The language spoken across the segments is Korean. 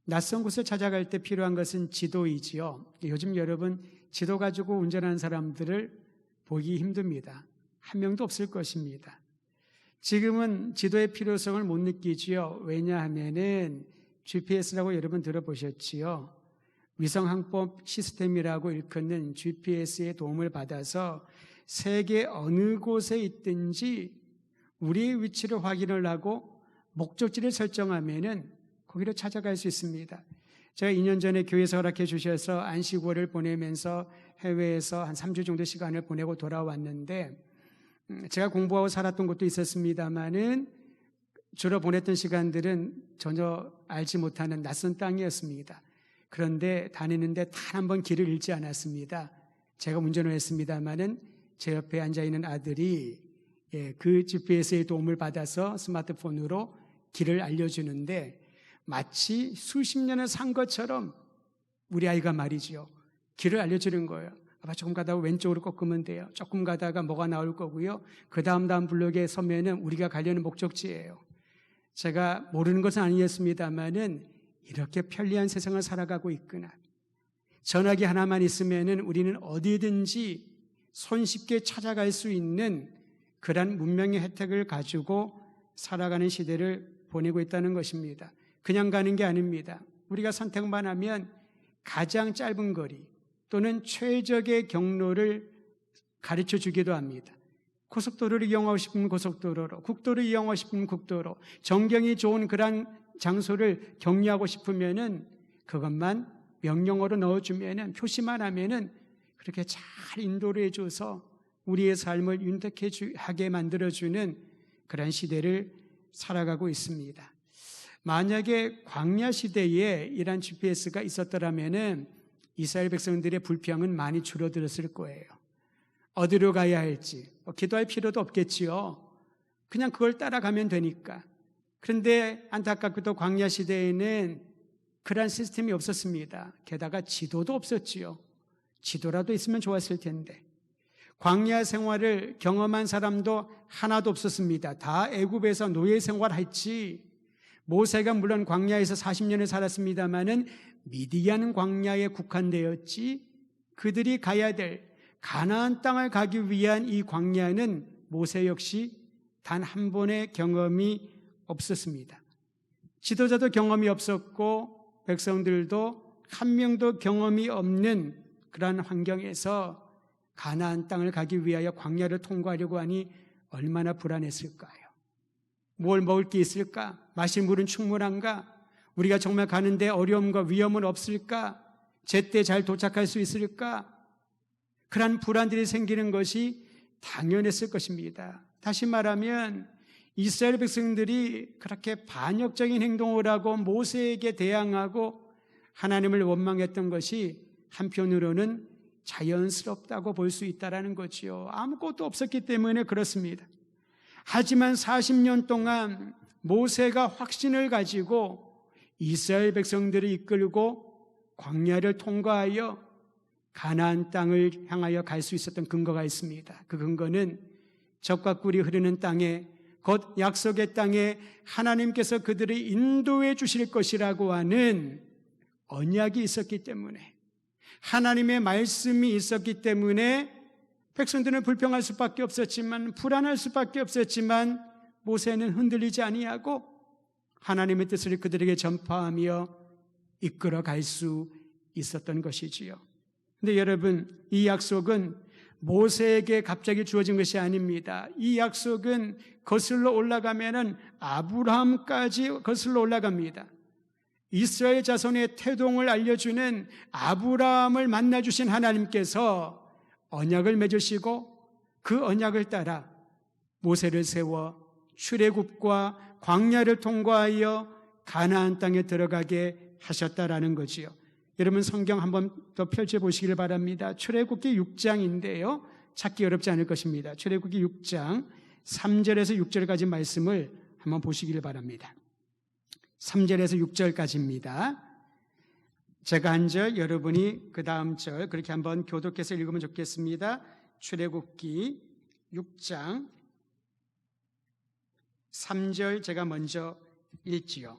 낯선 곳을 찾아갈 때 필요한 것은 지도이지요. 요즘 여러분 지도 가지고 운전하는 사람들을 보기 힘듭니다. 한 명도 없을 것입니다. 지금은 지도의 필요성을 못 느끼지요. 왜냐하면은 GPS라고 여러분 들어보셨지요. 위성항법 시스템이라고 일컫는 GPS의 도움을 받아서 세계 어느 곳에 있든지 우리의 위치를 확인을 하고 목적지를 설정하면은 거기로 찾아갈 수 있습니다. 제가 2년 전에 교회에서 허락해 주셔서 안식월을 보내면서 해외에서 한 3주 정도 시간을 보내고 돌아왔는데, 제가 공부하고 살았던 곳도 있었습니다만은 주로 보냈던 시간들은 전혀 알지 못하는 낯선 땅이었습니다. 그런데 다니는데 단 한 번 길을 잃지 않았습니다. 제가 운전을 했습니다만은 제 옆에 앉아있는 아들이 그 GPS의 도움을 받아서 스마트폰으로 길을 알려주는데, 마치 수십 년을 산 것처럼 우리 아이가 말이죠, 길을 알려주는 거예요. 아빠 조금 가다가 왼쪽으로 꺾으면 돼요. 조금 가다가 뭐가 나올 거고요. 그 다음 블록에 서면은 우리가 가려는 목적지예요. 제가 모르는 것은 아니었습니다만은 이렇게 편리한 세상을 살아가고 있구나. 전화기 하나만 있으면은 우리는 어디든지 손쉽게 찾아갈 수 있는 그런 문명의 혜택을 가지고 살아가는 시대를 보내고 있다는 것입니다. 그냥 가는 게 아닙니다. 우리가 선택만 하면 가장 짧은 거리 또는 최적의 경로를 가르쳐 주기도 합니다. 고속도로를 이용하고 싶으면 고속도로로, 국도를 이용하고 싶으면 국도로, 전경이 좋은 그런 장소를 경유하고 싶으면은 그것만 명령어로 넣어주면은, 표시만 하면은 그렇게 잘 인도를 해줘서 우리의 삶을 윤택하게 만들어주는 그런 시대를 살아가고 있습니다. 만약에 광야 시대에 이런 GPS가 있었더라면은 이스라엘 백성들의 불평은 많이 줄어들었을 거예요. 어디로 가야 할지 기도할 필요도 없겠지요. 그냥 그걸 따라가면 되니까. 그런데 안타깝게도 광야 시대에는 그런 시스템이 없었습니다. 게다가 지도도 없었지요. 지도라도 있으면 좋았을 텐데. 광야 생활을 경험한 사람도 하나도 없었습니다. 다 애굽에서 노예 생활했지. 모세가 물론 광야에서 40년을 살았습니다마는 미디안 광야에 국한되었지, 그들이 가야 될 가나안 땅을 가기 위한 이 광야는 모세 역시 단 한 번의 경험이 없었습니다. 지도자도 경험이 없었고 백성들도 한 명도 경험이 없는 그러한 환경에서 가나안 땅을 가기 위하여 광야를 통과하려고 하니 얼마나 불안했을까요? 뭘 먹을 게 있을까? 마실 물은 충분한가? 우리가 정말 가는데 어려움과 위험은 없을까? 제때 잘 도착할 수 있을까? 그런 불안들이 생기는 것이 당연했을 것입니다. 다시 말하면 이스라엘 백성들이 그렇게 반역적인 행동을 하고 모세에게 대항하고 하나님을 원망했던 것이 한편으로는 자연스럽다고 볼 수 있다는 거지요. 아무것도 없었기 때문에 그렇습니다. 하지만 40년 동안 모세가 확신을 가지고 이스라엘 백성들을 이끌고 광야를 통과하여 가나안 땅을 향하여 갈 수 있었던 근거가 있습니다. 그 근거는 젖과 꿀이 흐르는 땅에, 곧 약속의 땅에 하나님께서 그들을 인도해 주실 것이라고 하는 언약이 있었기 때문에, 하나님의 말씀이 있었기 때문에 백성들은 불평할 수밖에 없었지만, 불안할 수밖에 없었지만 모세는 흔들리지 아니하고 하나님의 뜻을 그들에게 전파하며 이끌어 갈 수 있었던 것이지요. 그런데 여러분, 이 약속은 모세에게 갑자기 주어진 것이 아닙니다. 이 약속은 거슬러 올라가면은 아브라함까지 거슬러 올라갑니다. 이스라엘 자손의 태동을 알려주는 아브라함을 만나주신 하나님께서 언약을 맺으시고 그 언약을 따라 모세를 세워 출애굽과 광야를 통과하여 가나안 땅에 들어가게 하셨다라는 거지요. 여러분 성경 한번 더 펼쳐보시길 바랍니다. 출애굽기 6장인데요. 찾기 어렵지 않을 것입니다. 출애굽기 6장 3절에서 6절까지 말씀을 한번 보시길 바랍니다. 3절에서 6절까지입니다. 제가 한 절, 여러분이 그 다음 절, 그렇게 한번 교독해서 읽으면 좋겠습니다. 출애굽기 6장 3절 제가 먼저 읽지요.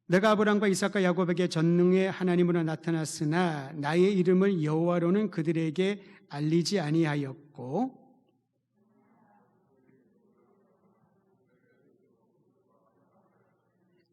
내가 아브라함과 이삭과 야곱에게 전능의 하나님으로 나타났으나 나의 이름을 여호와로는 그들에게 알리지 아니하였고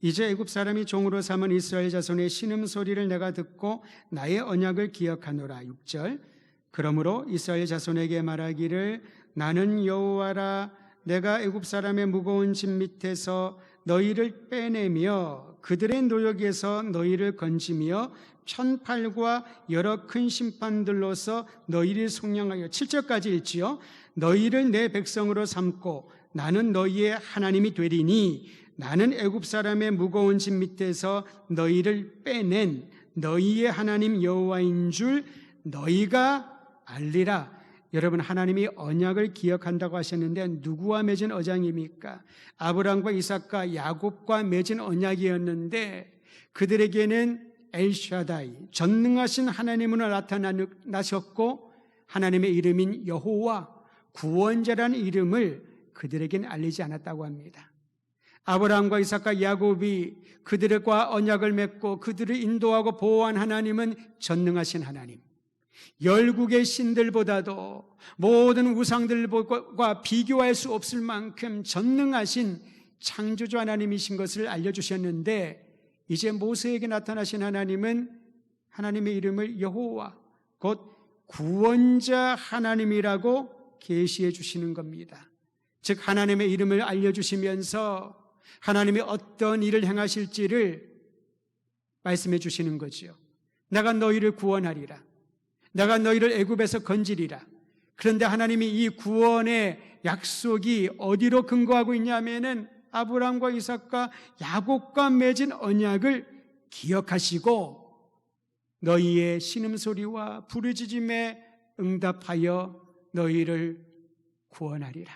이제 애굽 사람이 종으로 삼은 이스라엘 자손의 신음소리를 내가 듣고 나의 언약을 기억하노라. 6절. 그러므로 이스라엘 자손에게 말하기를 나는 여호와라. 내가 애굽 사람의 무거운 짐 밑에서 너희를 빼내며 그들의 노역에서 너희를 건지며 편팔과 여러 큰 심판들로서 너희를 속량하여 7절까지 읽지요. 너희를 내 백성으로 삼고 나는 너희의 하나님이 되리니 나는 애굽 사람의 무거운 짐 밑에서 너희를 빼낸 너희의 하나님 여호와인 줄 너희가 알리라. 여러분, 하나님이 언약을 기억한다고 하셨는데 누구와 맺은 언약입니까? 아브라함과 이삭과 야곱과 맺은 언약이었는데 그들에게는 엘샤다이, 전능하신 하나님으로 나타나셨고 하나님의 이름인 여호와, 구원자라는 이름을 그들에게는 알리지 않았다고 합니다. 아브라함과 이삭과 야곱이 그들과 언약을 맺고 그들을 인도하고 보호한 하나님은 전능하신 하나님, 열국의 신들보다도 모든 우상들과 비교할 수 없을 만큼 전능하신 창조주 하나님이신 것을 알려주셨는데 이제 모세에게 나타나신 하나님은 하나님의 이름을 여호와, 곧 구원자 하나님이라고 계시해 주시는 겁니다. 즉 하나님의 이름을 알려주시면서 하나님이 어떤 일을 행하실지를 말씀해 주시는 거지요. 내가 너희를 구원하리라. 내가 너희를 애굽에서 건지리라. 그런데 하나님이 이 구원의 약속이 어디로 근거하고 있냐면은 아브라함과 이삭과 야곱과 맺은 언약을 기억하시고 너희의 신음소리와 부르짖음에 응답하여 너희를 구원하리라.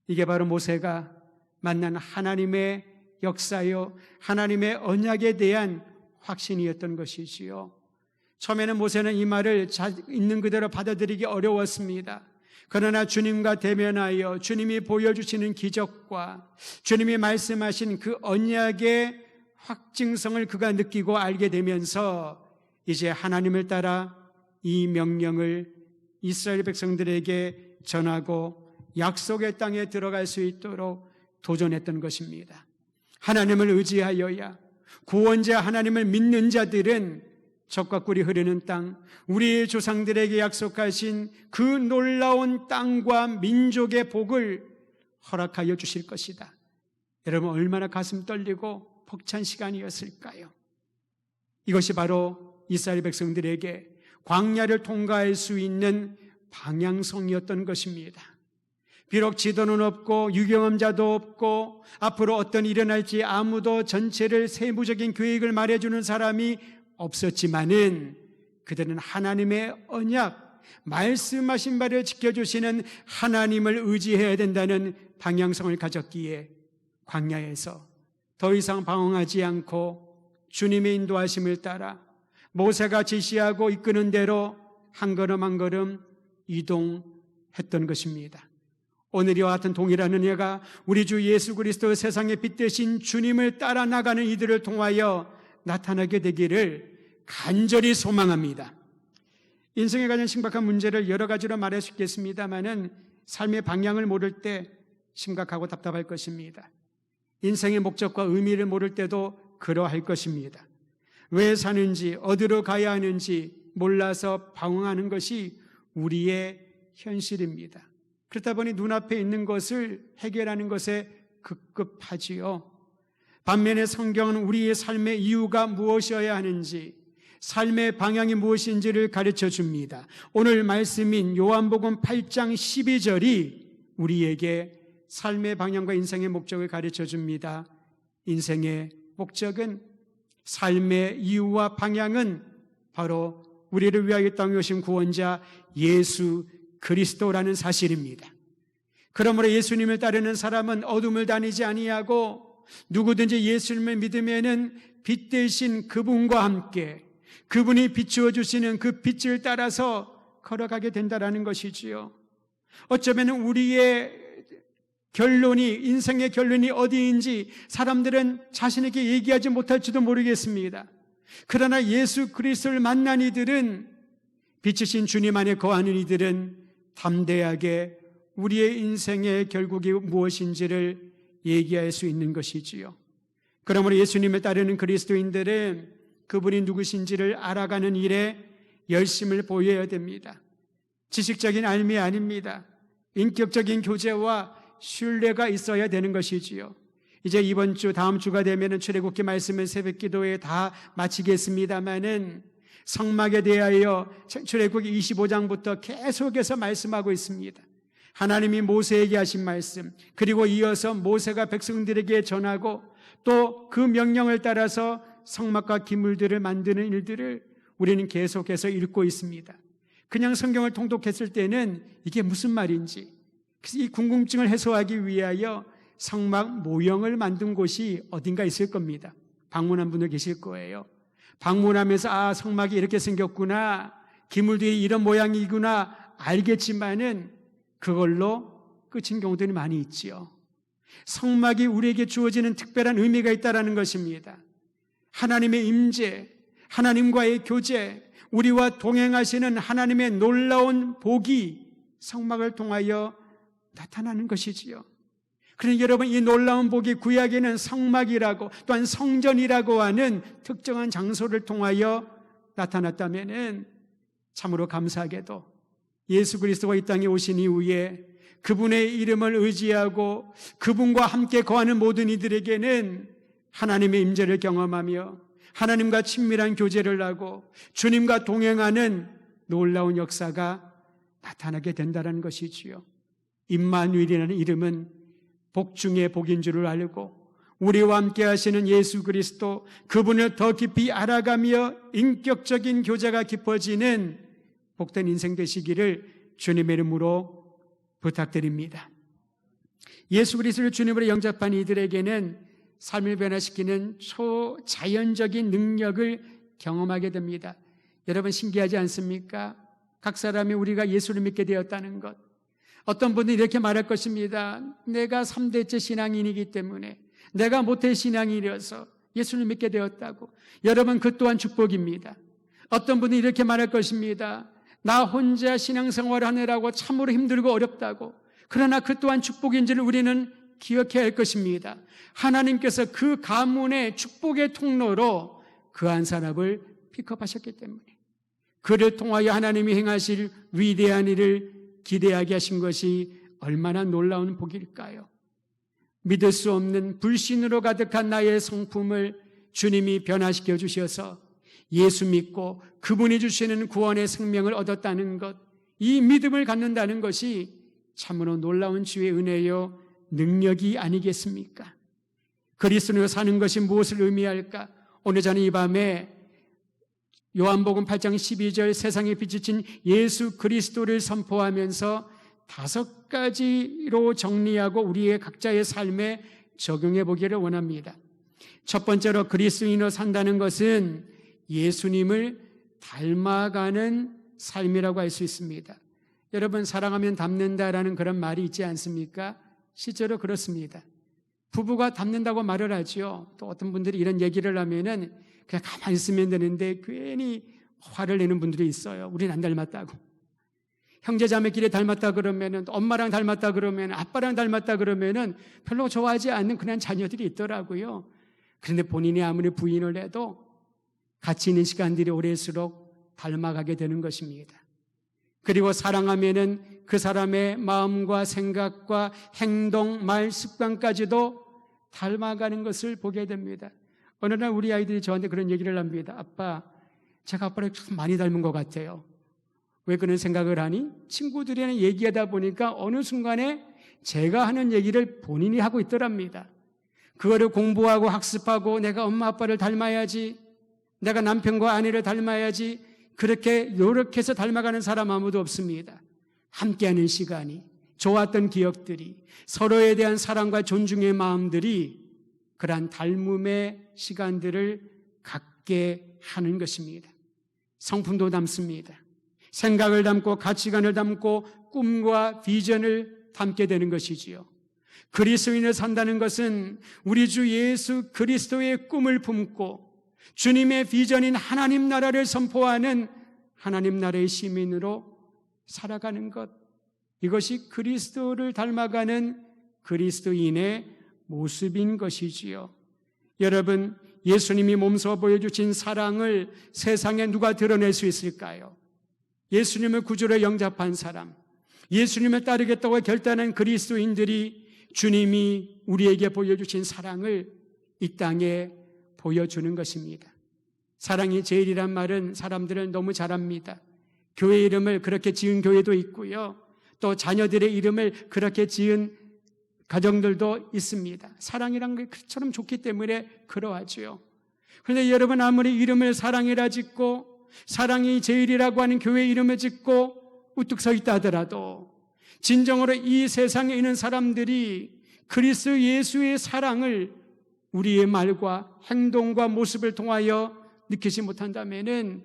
이게 바로 모세가 만난 하나님의 역사요, 하나님의 언약에 대한 확신이었던 것이지요. 처음에는 모세는 이 말을 있는 그대로 받아들이기 어려웠습니다. 그러나 주님과 대면하여 주님이 보여주시는 기적과 주님이 말씀하신 그 언약의 확증성을 그가 느끼고 알게 되면서 이제 하나님을 따라 이 명령을 이스라엘 백성들에게 전하고 약속의 땅에 들어갈 수 있도록 도전했던 것입니다. 하나님을 의지하여야, 구원자 하나님을 믿는 자들은 젖과 꿀이 흐르는 땅, 우리의 조상들에게 약속하신 그 놀라운 땅과 민족의 복을 허락하여 주실 것이다. 여러분, 얼마나 가슴 떨리고 벅찬 시간이었을까요? 이것이 바로 이스라엘 백성들에게 광야를 통과할 수 있는 방향성이었던 것입니다. 비록 지도는 없고 유경험자도 없고 앞으로 어떤 일이 일어날지 아무도 전체를 세부적인 계획을 말해주는 사람이 없었지만은 그들은 하나님의 언약, 말씀하신 바를 지켜주시는 하나님을 의지해야 된다는 방향성을 가졌기에 광야에서 더 이상 방황하지 않고 주님의 인도하심을 따라 모세가 지시하고 이끄는 대로 한 걸음 한 걸음 이동했던 것입니다. 오늘 이와 같은 동일한 은혜가 우리 주 예수 그리스도 세상의 빛 되신 주님을 따라 나가는 이들을 통하여 나타나게 되기를 간절히 소망합니다. 인생에 관한 심각한 문제를 여러 가지로 말할 수 있겠습니다만은 삶의 방향을 모를 때 심각하고 답답할 것입니다. 인생의 목적과 의미를 모를 때도 그러할 것입니다. 왜 사는지, 어디로 가야 하는지 몰라서 방황하는 것이 우리의 현실입니다. 그렇다 보니 눈앞에 있는 것을 해결하는 것에 급급하지요. 반면에 성경은 우리의 삶의 이유가 무엇이어야 하는지, 삶의 방향이 무엇인지를 가르쳐 줍니다. 오늘 말씀인 요한복음 8장 12절이 우리에게 삶의 방향과 인생의 목적을 가르쳐 줍니다. 인생의 목적은, 삶의 이유와 방향은 바로 우리를 위하여 땅에 오신 구원자 예수 그리스도라는 사실입니다. 그러므로 예수님을 따르는 사람은 어둠을 다니지 아니하고 누구든지 예수님을 믿으면은 빛 되신 그분과 함께 그분이 비추어 주시는 그 빛을 따라서 걸어가게 된다라는 것이지요. 어쩌면 우리의 인생의 결론이 어디인지 사람들은 자신에게 얘기하지 못할지도 모르겠습니다. 그러나 예수 그리스도를 만난 이들은, 빛이신 주님 안에 거하는 이들은 담대하게 우리의 인생의 결국이 무엇인지를 얘기할 수 있는 것이지요. 그러므로 예수님을 따르는 그리스도인들은 그분이 누구신지를 알아가는 일에 열심을 보여야 됩니다. 지식적인 알미 아닙니다. 인격적인 교제와 신뢰가 있어야 되는 것이지요. 이제 이번 주, 다음 주가 되면 출애굽기 말씀은 새벽기도에 다 마치겠습니다마는 성막에 대하여 출애굽기 25장부터 계속해서 말씀하고 있습니다. 하나님이 모세에게 하신 말씀, 그리고 이어서 모세가 백성들에게 전하고 또 그 명령을 따라서 성막과 기물들을 만드는 일들을 우리는 계속해서 읽고 있습니다. 그냥 성경을 통독했을 때는 이게 무슨 말인지, 이 궁금증을 해소하기 위하여 성막 모형을 만든 곳이 어딘가 있을 겁니다. 방문한 분들 계실 거예요. 방문하면서 성막이 이렇게 생겼구나, 기물들이 이런 모양이구나 알겠지만은 그걸로 끝인 경우들이 많이 있지요. 성막이 우리에게 주어지는 특별한 의미가 있다는 것입니다. 하나님의 임재, 하나님과의 교제, 우리와 동행하시는 하나님의 놀라운 복이 성막을 통하여 나타나는 것이지요. 그러니 여러분, 이 놀라운 복이 구약에는 성막이라고 또한 성전이라고 하는 특정한 장소를 통하여 나타났다면 참으로 감사하게도 예수 그리스도가 이 땅에 오신 이후에 그분의 이름을 의지하고 그분과 함께 거하는 모든 이들에게는 하나님의 임재를 경험하며 하나님과 친밀한 교제를 하고 주님과 동행하는 놀라운 역사가 나타나게 된다는 것이지요. 임마누엘이라는 이름은 복 중에 복인 줄을 알고 우리와 함께 하시는 예수 그리스도, 그분을 더 깊이 알아가며 인격적인 교제가 깊어지는 복된 인생 되시기를 주님의 이름으로 부탁드립니다. 예수 그리스도를 주님으로 영접한 이들에게는 삶을 변화시키는 초자연적인 능력을 경험하게 됩니다. 여러분, 신기하지 않습니까? 각 사람이 우리가 예수를 믿게 되었다는 것. 어떤 분은 이렇게 말할 것입니다. 내가 3대째 신앙인이기 때문에, 내가 모태 신앙인이어서 예수를 믿게 되었다고. 여러분, 그 또한 축복입니다. 어떤 분은 이렇게 말할 것입니다. 나 혼자 신앙생활을 하느라고 참으로 힘들고 어렵다고. 그러나 그 또한 축복인지를 우리는 기억해야 할 것입니다. 하나님께서 그 가문의 축복의 통로로 그 한 사람을 픽업하셨기 때문에, 그를 통하여 하나님이 행하실 위대한 일을 기대하게 하신 것이 얼마나 놀라운 복일까요? 믿을 수 없는 불신으로 가득한 나의 성품을 주님이 변화시켜 주셔서 예수 믿고 그분이 주시는 구원의 생명을 얻었다는 것, 이 믿음을 갖는다는 것이 참으로 놀라운 주의 은혜요 능력이 아니겠습니까? 그리스도로 사는 것이 무엇을 의미할까? 오늘 저는 이 밤에 요한복음 8장 12절 세상에 비추신 예수 그리스도를 선포하면서 5가지로 정리하고 우리의 각자의 삶에 적용해 보기를 원합니다. 첫 번째로, 그리스도인으로 산다는 것은 예수님을 닮아가는 삶이라고 할 수 있습니다. 여러분, 사랑하면 닮는다라는 그런 말이 있지 않습니까? 실제로 그렇습니다. 부부가 닮는다고 말을 하죠. 또 어떤 분들이 이런 얘기를 하면은 그냥 가만히 있으면 되는데 괜히 화를 내는 분들이 있어요. 우린 안 닮았다고. 형제자매끼리 닮았다 그러면은, 엄마랑 닮았다 그러면, 아빠랑 닮았다 그러면은 별로 좋아하지 않는 그냥 자녀들이 있더라고요. 그런데 본인이 아무리 부인을 해도 같이 있는 시간들이 오래일수록 닮아가게 되는 것입니다. 그리고 사랑하면은 그 사람의 마음과 생각과 행동, 말, 습관까지도 닮아가는 것을 보게 됩니다. 어느 날 우리 아이들이 저한테 그런 얘기를 합니다. 아빠, 제가 아빠를 참 많이 닮은 것 같아요. 왜 그런 생각을 하니? 친구들이랑 얘기하다 보니까 어느 순간에 제가 하는 얘기를 본인이 하고 있더랍니다. 그거를 공부하고 학습하고 내가 엄마 아빠를 닮아야지, 내가 남편과 아내를 닮아야지, 그렇게 노력해서 닮아가는 사람 아무도 없습니다. 함께하는 시간이, 좋았던 기억들이, 서로에 대한 사랑과 존중의 마음들이 그러한 닮음의 시간들을 갖게 하는 것입니다. 성품도 닮습니다. 생각을 담고 가치관을 담고 꿈과 비전을 담게 되는 것이지요. 그리스도인을 산다는 것은 우리 주 예수 그리스도의 꿈을 품고 주님의 비전인 하나님 나라를 선포하는 하나님 나라의 시민으로 살아가는 것, 이것이 그리스도를 닮아가는 그리스도인의 모습인 것이지요. 여러분, 예수님이 몸소 보여주신 사랑을 세상에 누가 드러낼 수 있을까요? 예수님을 구주로 영접한 사람, 예수님을 따르겠다고 결단한 그리스도인들이 주님이 우리에게 보여주신 사랑을 이 땅에 보여주는 것입니다. 사랑이 제일이란 말은 사람들은 너무 잘 압니다. 교회 이름을 그렇게 지은 교회도 있고요, 또 자녀들의 이름을 그렇게 지은 가정들도 있습니다. 사랑이란 게 그처럼 좋기 때문에 그러하죠. 그런데 여러분, 아무리 이름을 사랑이라 짓고 사랑이 제일이라고 하는 교회 이름을 짓고 우뚝 서 있다 하더라도 진정으로 이 세상에 있는 사람들이 그리스도 예수의 사랑을 우리의 말과 행동과 모습을 통하여 느끼지 못한다면은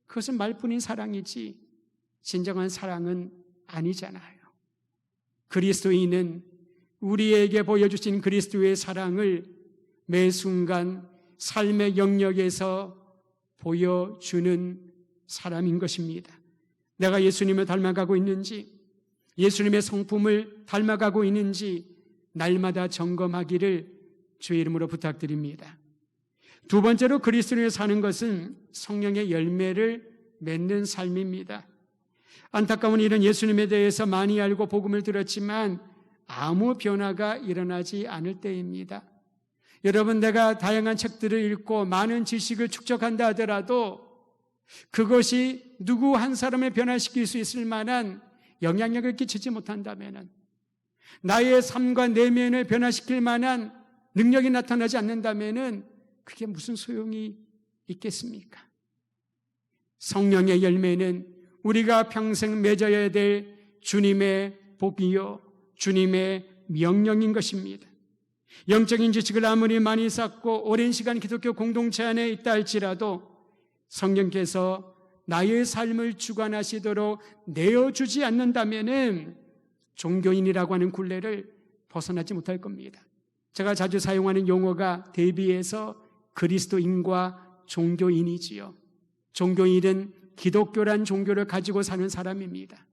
그것은 말뿐인 사랑이지 진정한 사랑은 아니잖아요. 그리스도인은 우리에게 보여주신 그리스도의 사랑을 매 순간 삶의 영역에서 보여주는 사람인 것입니다. 내가 예수님을 닮아가고 있는지, 예수님의 성품을 닮아가고 있는지 날마다 점검하기를 주의 이름으로 부탁드립니다. 두 번째로 그리스도인을 사는 것은 성령의 열매를 맺는 삶입니다. 안타까운 일은 예수님에 대해서 많이 알고 복음을 들었지만 아무 변화가 일어나지 않을 때입니다. 여러분, 내가 다양한 책들을 읽고 많은 지식을 축적한다 하더라도 그것이 누구 한 사람을 변화시킬 수 있을 만한 영향력을 끼치지 못한다면, 나의 삶과 내면을 변화시킬 만한 능력이 나타나지 않는다면 그게 무슨 소용이 있겠습니까? 성령의 열매는 우리가 평생 맺어야 될 주님의 복이요, 주님의 명령인 것입니다. 영적인 지식을 아무리 많이 쌓고 오랜 시간 기독교 공동체 안에 있다 할지라도 성령께서 나의 삶을 주관하시도록 내어주지 않는다면 종교인이라고 하는 굴레를 벗어나지 못할 겁니다. 제가 자주 사용하는 용어가 대비해서 그리스도인과 종교인이지요. 종교인은 기독교란 종교를 가지고 사는 사람입니다.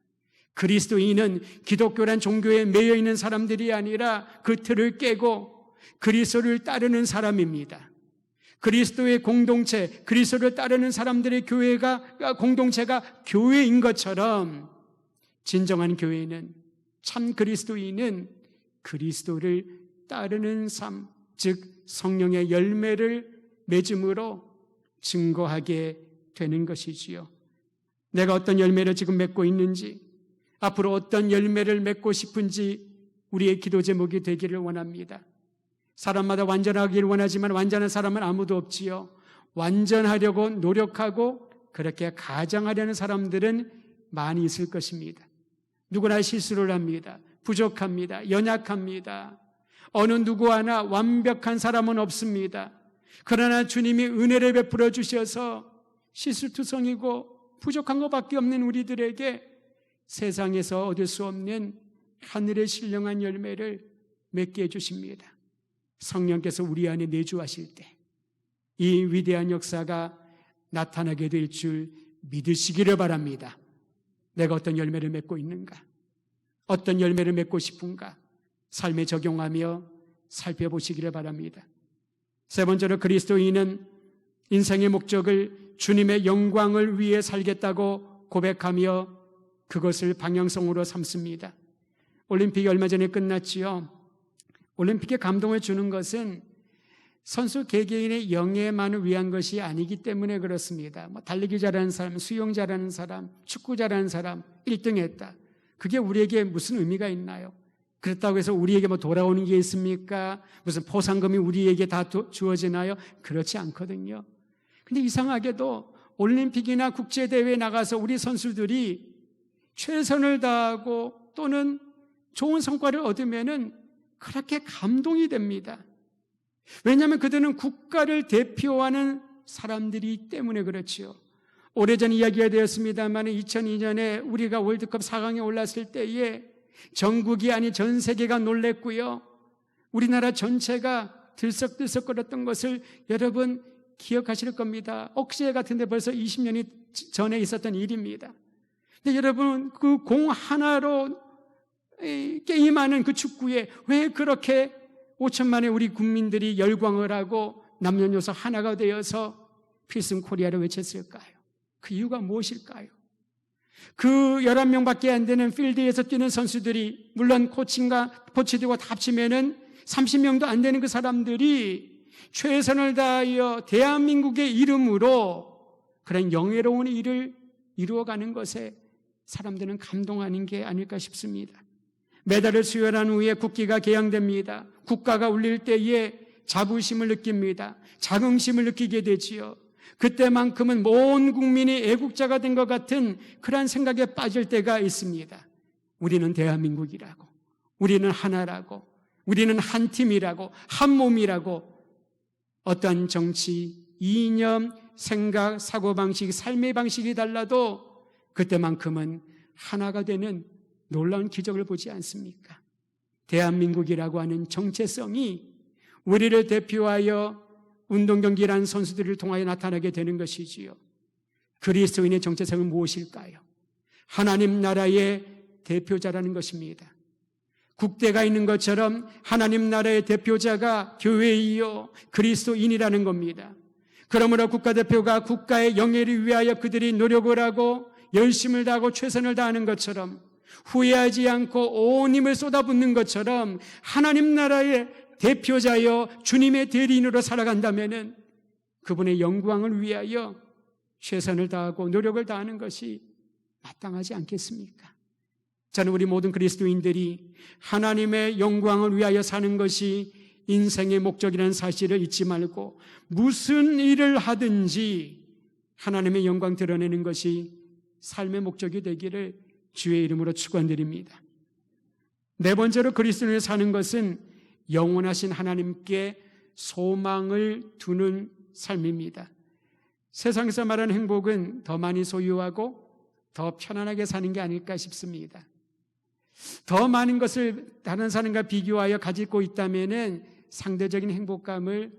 그리스도인은 기독교란 종교에 매여 있는 사람들이 아니라 그 틀을 깨고 그리스도를 따르는 사람입니다. 그리스도의 공동체, 그리스도를 따르는 사람들의 교회가, 공동체가 교회인 것처럼 진정한 교회는, 참 그리스도인은 그리스도를 따르는 삶, 즉 성령의 열매를 맺음으로 증거하게 되는 것이지요. 내가 어떤 열매를 지금 맺고 있는지, 앞으로 어떤 열매를 맺고 싶은지 우리의 기도 제목이 되기를 원합니다. 사람마다 완전하기를 원하지만 완전한 사람은 아무도 없지요. 완전하려고 노력하고 그렇게 가장하려는 사람들은 많이 있을 것입니다. 누구나 실수를 합니다. 부족합니다. 연약합니다. 어느 누구 하나 완벽한 사람은 없습니다. 그러나 주님이 은혜를 베풀어 주셔서 실수투성이고 부족한 것밖에 없는 우리들에게 세상에서 얻을 수 없는 하늘의 신령한 열매를 맺게 해주십니다. 성령께서 우리 안에 내주하실 때 이 위대한 역사가 나타나게 될 줄 믿으시기를 바랍니다. 내가 어떤 열매를 맺고 있는가? 어떤 열매를 맺고 싶은가? 삶에 적용하며 살펴보시기를 바랍니다. 세 번째로 그리스도인은 인생의 목적을 주님의 영광을 위해 살겠다고 고백하며 그것을 방향성으로 삼습니다. 올림픽이 얼마 전에 끝났지요. 올림픽에 감동을 주는 것은 선수 개개인의 영예만을 위한 것이 아니기 때문에 그렇습니다. 달리기 잘하는 사람, 수영 잘하는 사람, 축구 잘하는 사람 1등 했다. 그게 우리에게 무슨 의미가 있나요? 그렇다고 해서 우리에게 돌아오는 게 있습니까? 무슨 포상금이 우리에게 다 주어지나요? 그렇지 않거든요. 근데 이상하게도 올림픽이나 국제대회에 나가서 우리 선수들이 최선을 다하고 또는 좋은 성과를 얻으면은 그렇게 감동이 됩니다. 왜냐하면 그들은 국가를 대표하는 사람들이기 때문에 그렇지요. 오래전 이야기가 되었습니다만 2002년에 우리가 월드컵 4강에 올랐을 때에 전국이 아닌 전 세계가 놀랬고요. 우리나라 전체가 들썩들썩거렸던 것을 여러분 기억하실 겁니다. 억새 같은데 벌써 20년이 전에 있었던 일입니다. 근데 여러분, 그 공 하나로 게임하는 그 축구에 왜 그렇게 5천만의 우리 국민들이 열광을 하고 남녀노소 하나가 되어서 필승 코리아를 외쳤을까요? 그 이유가 무엇일까요? 그 11명밖에 안 되는 필드에서 뛰는 선수들이, 물론 코치들과 다 합치면은 30명도 안 되는 그 사람들이 최선을 다하여 대한민국의 이름으로 그런 영예로운 일을 이루어가는 것에 사람들은 감동하는 게 아닐까 싶습니다. 메달을 수여한 후에 국기가 개양됩니다. 국가가 울릴 때에 자부심을 느낍니다. 자긍심을 느끼게 되지요. 그때만큼은 온 국민이 애국자가 된 것 같은 그런 생각에 빠질 때가 있습니다. 우리는 대한민국이라고, 우리는 하나라고, 우리는 한 팀이라고, 한 몸이라고, 어떤 정치, 이념, 생각, 사고방식, 삶의 방식이 달라도 그때만큼은 하나가 되는 놀라운 기적을 보지 않습니까? 대한민국이라고 하는 정체성이 우리를 대표하여 운동경기라는 선수들을 통하여 나타나게 되는 것이지요. 그리스도인의 정체성은 무엇일까요? 하나님 나라의 대표자라는 것입니다. 국대가 있는 것처럼 하나님 나라의 대표자가 교회이요 그리스도인이라는 겁니다. 그러므로 국가대표가 국가의 영예를 위하여 그들이 노력을 하고 열심을 다하고 최선을 다하는 것처럼, 후회하지 않고 온 힘을 쏟아붓는 것처럼 하나님 나라의 대표자여 주님의 대리인으로 살아간다면 그분의 영광을 위하여 최선을 다하고 노력을 다하는 것이 마땅하지 않겠습니까? 저는 우리 모든 그리스도인들이 하나님의 영광을 위하여 사는 것이 인생의 목적이라는 사실을 잊지 말고 무슨 일을 하든지 하나님의 영광 드러내는 것이 삶의 목적이 되기를 주의 이름으로 축원드립니다. 네 번째로 그리스도인을 사는 것은 영원하신 하나님께 소망을 두는 삶입니다. 세상에서 말하는 행복은 더 많이 소유하고 더 편안하게 사는 게 아닐까 싶습니다. 더 많은 것을 다른 사람과 비교하여 가지고 있다면 상대적인 행복감을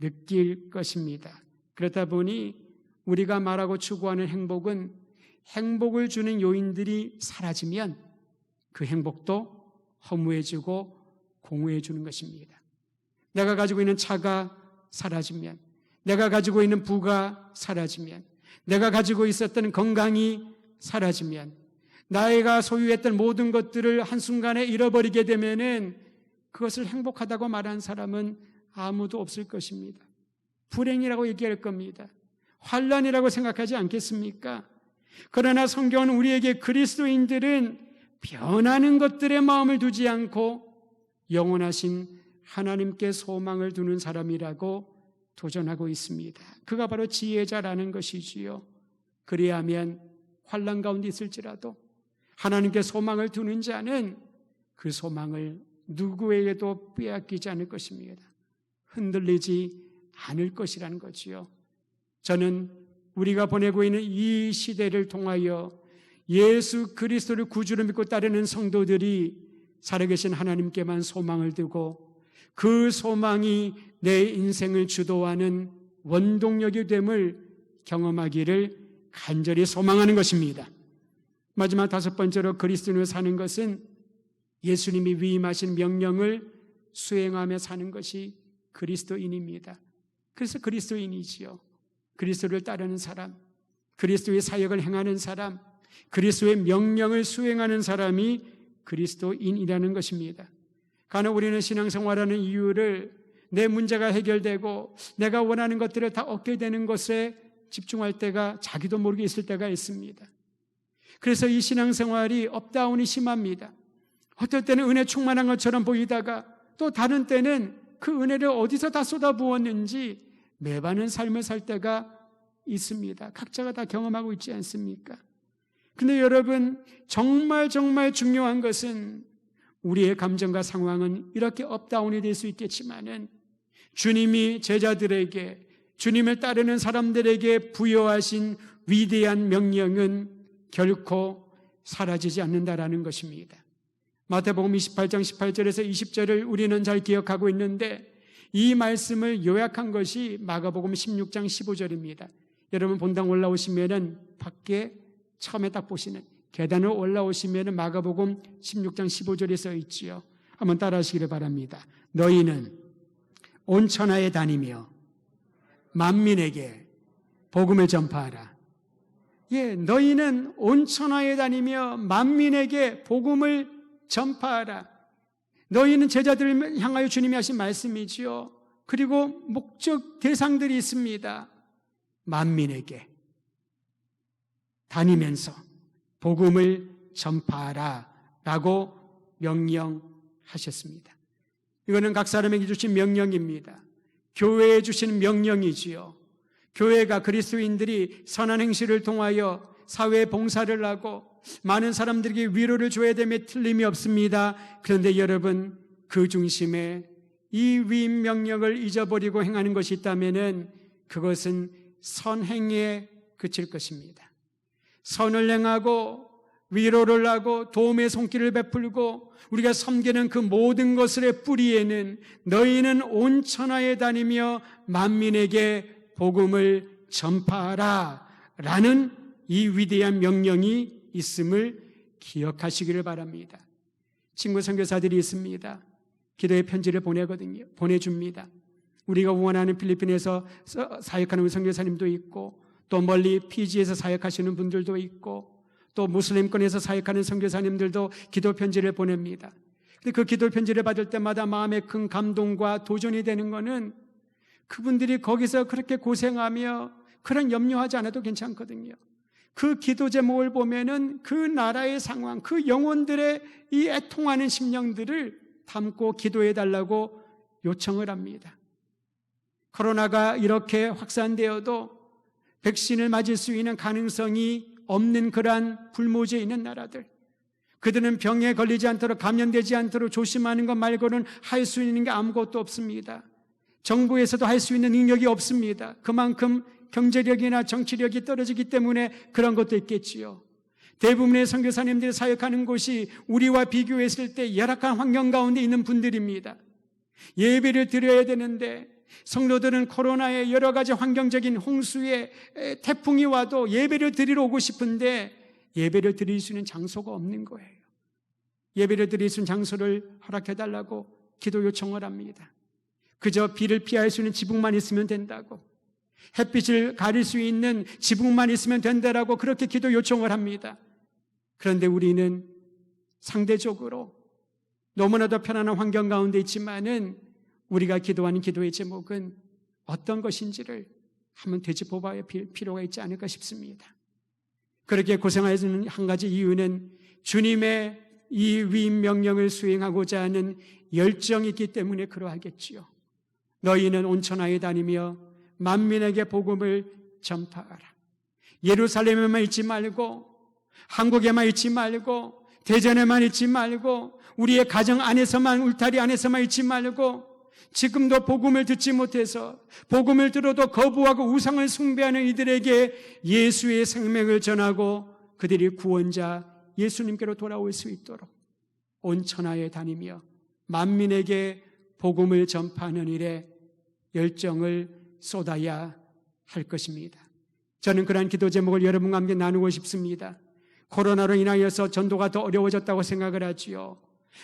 느낄 것입니다. 그렇다 보니 우리가 말하고 추구하는 행복은 행복을 주는 요인들이 사라지면 그 행복도 허무해지고 공허해지는 것입니다. 내가 가지고 있는 차가 사라지면, 내가 가지고 있는 부가 사라지면, 내가 가지고 있었던 건강이 사라지면, 나이가 소유했던 모든 것들을 한순간에 잃어버리게 되면은 그것을 행복하다고 말하는 사람은 아무도 없을 것입니다. 불행이라고 얘기할 겁니다. 환난이라고 생각하지 않겠습니까? 그러나 성경은 우리에게 그리스도인들은 변하는 것들에 마음을 두지 않고 영원하신 하나님께 소망을 두는 사람이라고 도전하고 있습니다. 그가 바로 지혜자라는 것이지요. 그리하면 환난 가운데 있을지라도 하나님께 소망을 두는 자는 그 소망을 누구에게도 빼앗기지 않을 것입니다. 흔들리지 않을 것이라는 거지요. 저는 우리가 보내고 있는 이 시대를 통하여 예수 그리스도를 구주로 믿고 따르는 성도들이 살아계신 하나님께만 소망을 두고 그 소망이 내 인생을 주도하는 원동력이 됨을 경험하기를 간절히 소망하는 것입니다. 마지막 다섯 번째로 그리스도인으로 사는 것은 예수님이 위임하신 명령을 수행하며 사는 것이 그리스도인입니다. 그래서 그리스도인이지요. 그리스도를 따르는 사람, 그리스도의 사역을 행하는 사람, 그리스도의 명령을 수행하는 사람이 그리스도인이라는 것입니다. 간혹 우리는 신앙생활하는 이유를 내 문제가 해결되고 내가 원하는 것들을 다 얻게 되는 것에 집중할 때가 자기도 모르게 있을 때가 있습니다. 그래서 이 신앙생활이 업다운이 심합니다. 어떨 때는 은혜 충만한 것처럼 보이다가 또 다른 때는 그 은혜를 어디서 다 쏟아부었는지 매반은 삶을 살 때가 있습니다. 각자가 다 경험하고 있지 않습니까? 근데 여러분, 정말 중요한 것은 우리의 감정과 상황은 이렇게 업다운이 될 수 있겠지만은 주님이 제자들에게, 주님을 따르는 사람들에게 부여하신 위대한 명령은 결코 사라지지 않는다라는 것입니다. 마태복음 28장 18절에서 20절을 우리는 잘 기억하고 있는데 이 말씀을 요약한 것이 마가복음 16장 15절입니다. 여러분 본당 올라오시면은 밖에 처음에 딱 보시는 계단을 올라오시면은 마가복음 16장 15절에 써 있지요. 한번 따라하시기를 바랍니다. 너희는 온 천하에 다니며 만민에게 복음을 전파하라. 예, 너희는 온 천하에 다니며 만민에게 복음을 전파하라. 너희는 제자들을 향하여 주님이 하신 말씀이지요. 그리고 목적 대상들이 있습니다. 만민에게 다니면서 복음을 전파하라 라고 명령하셨습니다. 이거는 각 사람에게 주신 명령입니다. 교회에 주신 명령이지요. 교회가 그리스도인들이 선한 행실을 통하여 사회 봉사를 하고 많은 사람들에게 위로를 줘야 됨에 틀림이 없습니다. 그런데 여러분, 그 중심에 이 위임 명령을 잊어버리고 행하는 것이 있다면 그것은 선행에 그칠 것입니다. 선을 행하고 위로를 하고 도움의 손길을 베풀고 우리가 섬기는 그 모든 것의 뿌리에는 너희는 온 천하에 다니며 만민에게 복음을 전파하라 라는 이 위대한 명령이 있음을 기억하시기를 바랍니다. 친구 선교사들이 있습니다. 기도의 편지를 보내줍니다. 우리가 원하는 필리핀에서 사역하는 선교사님도 있고 또 멀리 피지에서 사역하시는 분들도 있고 또 무슬림권에서 사역하는 선교사님들도 기도 편지를 보냅니다. 근데 그 기도 편지를 받을 때마다 마음에 큰 감동과 도전이 되는 것은 그분들이 거기서 그렇게 고생하며 그런 염려하지 않아도 괜찮거든요. 그 기도 제목을 보면은 그 나라의 상황, 그 영혼들의 이 애통하는 심령들을 담고 기도해 달라고 요청을 합니다. 코로나가 이렇게 확산되어도 백신을 맞을 수 있는 가능성이 없는 그러한 불모지에 있는 나라들, 그들은 병에 걸리지 않도록 감염되지 않도록 조심하는 것 말고는 할 수 있는 게 아무것도 없습니다. 정부에서도 할 수 있는 능력이 없습니다. 그만큼 경제력이나 정치력이 떨어지기 때문에 그런 것도 있겠지요. 대부분의 선교사님들이 사역하는 곳이 우리와 비교했을 때 열악한 환경 가운데 있는 분들입니다. 예배를 드려야 되는데 성도들은 코로나의 여러 가지 환경적인 홍수에 태풍이 와도 예배를 드리러 오고 싶은데 예배를 드릴 수 있는 장소가 없는 거예요. 예배를 드릴 수 있는 장소를 허락해달라고 기도 요청을 합니다. 그저 비를 피할 수 있는 지붕만 있으면 된다고, 햇빛을 가릴 수 있는 지붕만 있으면 된다라고 그렇게 기도 요청을 합니다. 그런데 우리는 상대적으로 너무나도 편안한 환경 가운데 있지만은 우리가 기도하는 기도의 제목은 어떤 것인지를 한번 되짚어봐야 필요가 있지 않을까 싶습니다. 그렇게 고생하는 한 가지 이유는 주님의 이 위임 명령을 수행하고자 하는 열정이 있기 때문에 그러하겠지요. 너희는 온 천하에 다니며 만민에게 복음을 전파하라. 예루살렘에만 있지 말고, 한국에만 있지 말고, 대전에만 있지 말고, 우리의 가정 안에서만, 울타리 안에서만 있지 말고, 지금도 복음을 듣지 못해서 복음을 들어도 거부하고 우상을 숭배하는 이들에게 예수의 생명을 전하고 그들이 구원자 예수님께로 돌아올 수 있도록 온 천하에 다니며 만민에게 복음을 전파하는 일에 열정을 쏟아야 할 것입니다. 저는 그러한 기도 제목을 여러분과 함께 나누고 싶습니다. 코로나로 인하여서 전도가 더 어려워졌다고 생각을 하지요.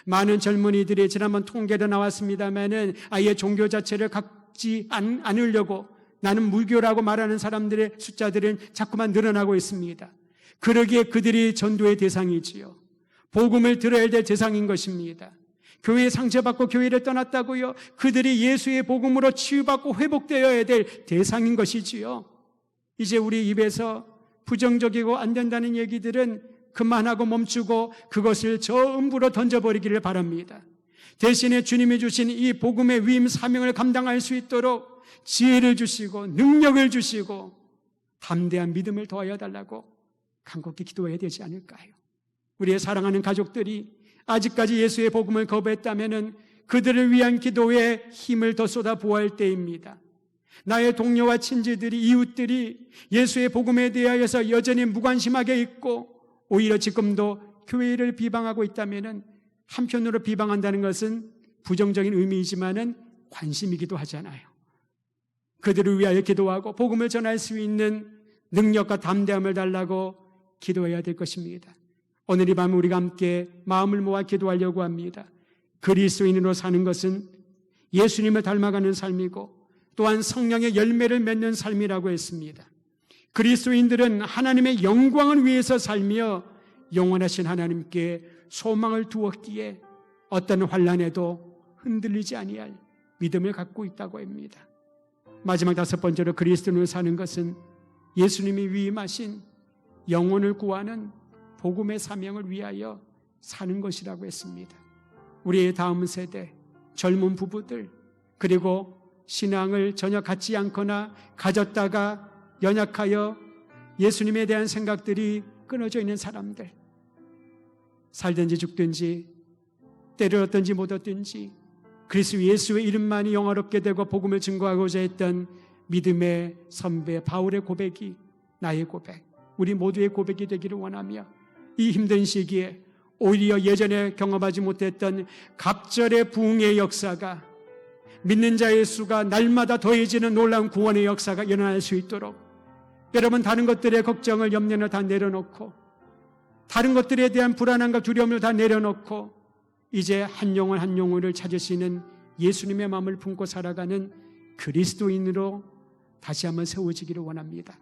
많은 젊은이들이 지난번 통계로 나왔습니다마는 아예 종교 자체를 갖지 않으려고 나는 무교라고 말하는 사람들의 숫자들은 자꾸만 늘어나고 있습니다. 그러기에 그들이 전도의 대상이지요. 복음을 들어야 될 대상인 것입니다. 교회에 상처받고 교회를 떠났다고요? 그들이 예수의 복음으로 치유받고 회복되어야 될 대상인 것이지요. 이제 우리 입에서 부정적이고 안 된다는 얘기들은 그만하고 멈추고 그것을 저 음부로 던져버리기를 바랍니다. 대신에 주님이 주신 이 복음의 위임 사명을 감당할 수 있도록 지혜를 주시고 능력을 주시고 담대한 믿음을 더하여 달라고 간곡히 기도해야 되지 않을까요? 우리의 사랑하는 가족들이 아직까지 예수의 복음을 거부했다면 그들을 위한 기도에 힘을 더 쏟아부어야 할 때입니다. 나의 동료와 친지들이, 이웃들이 예수의 복음에 대하여서 여전히 무관심하게 있고 오히려 지금도 교회를 비방하고 있다면 한편으로 비방한다는 것은 부정적인 의미이지만은 관심이기도 하잖아요. 그들을 위하여 기도하고 복음을 전할 수 있는 능력과 담대함을 달라고 기도해야 될 것입니다. 오늘 이 밤 우리가 함께 마음을 모아 기도하려고 합니다. 그리스도인으로 사는 것은 예수님을 닮아가는 삶이고 또한 성령의 열매를 맺는 삶이라고 했습니다. 그리스도인들은 하나님의 영광을 위해서 살며 영원하신 하나님께 소망을 두었기에 어떤 환난에도 흔들리지 아니할 믿음을 갖고 있다고 합니다. 마지막 다섯 번째로 그리스도인으로 사는 것은 예수님이 위임하신 영혼을 구하는 복음의 사명을 위하여 사는 것이라고 했습니다. 우리의 다음 세대, 젊은 부부들, 그리고 신앙을 전혀 갖지 않거나 가졌다가 연약하여 예수님에 대한 생각들이 끊어져 있는 사람들, 살든지 죽든지 때를 얻든지 못 얻든지 그리스도 예수의 이름만이 영화롭게 되고 복음을 증거하고자 했던 믿음의 선배 바울의 고백이 나의 고백, 우리 모두의 고백이 되기를 원하며 이 힘든 시기에 오히려 예전에 경험하지 못했던 갑절의 부흥의 역사가, 믿는 자의 수가 날마다 더해지는 놀라운 구원의 역사가 일어날 수 있도록 여러분 다른 것들의 걱정을 염려를 다 내려놓고 다른 것들에 대한 불안함과 두려움을 다 내려놓고 이제 한 영혼 한 영혼을 찾으시는 예수님의 마음을 품고 살아가는 그리스도인으로 다시 한번 세워지기를 원합니다.